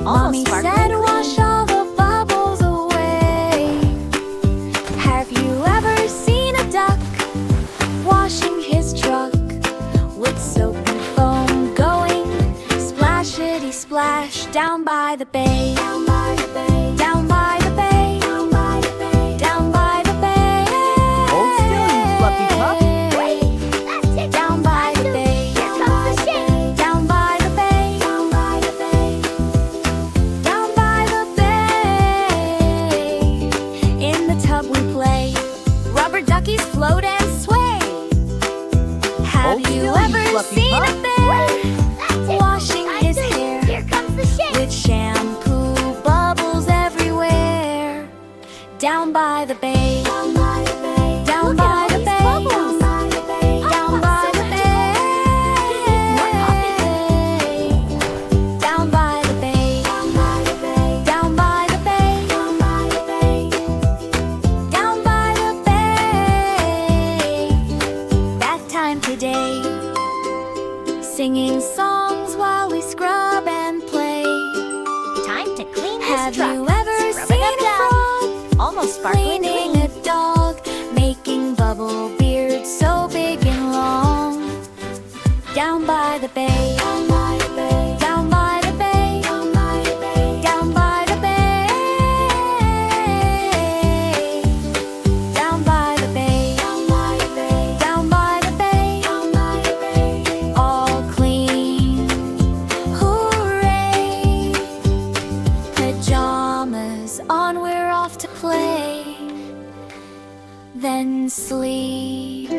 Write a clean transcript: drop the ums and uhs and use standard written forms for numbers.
Mommy said wash all the bubbles away. Have you ever seen a duck washing his truck with soap and foam going splashity splash down by the bay? Down by the bay, down by the bay, down by the bay, down by the bay. Hold still, you fluffy pup. Down by the bay, here comes the shake. Down by the bay, down by the bay, down by the bay. In the tub we play, rubber duckies float and sway. Have Hold you still, you ever fluffy seen pup. a bear washing his hair? Here comes the shake. With shampoo bubbles everywhere. Down by the bay, down by the bay, down by the bay, down by the bay, down by the bay, down by the bay, down by the bay, down by the bay, down by the bay, down by the bay. Bath time today, singing songs while we scrub and play. Time to clean this Have truck. you ever Scrub seen it up a down. frog Almost sparkling cleaning clean. a dog, making bubble beards so big and long? Down by the bay, down by the bay, down by the bay, down by the bay, down by the bay, down by the bay, down by the bay, down by the bay, down by the bay. All clean, hooray! Pajamas on, we're off to play. Then sleep.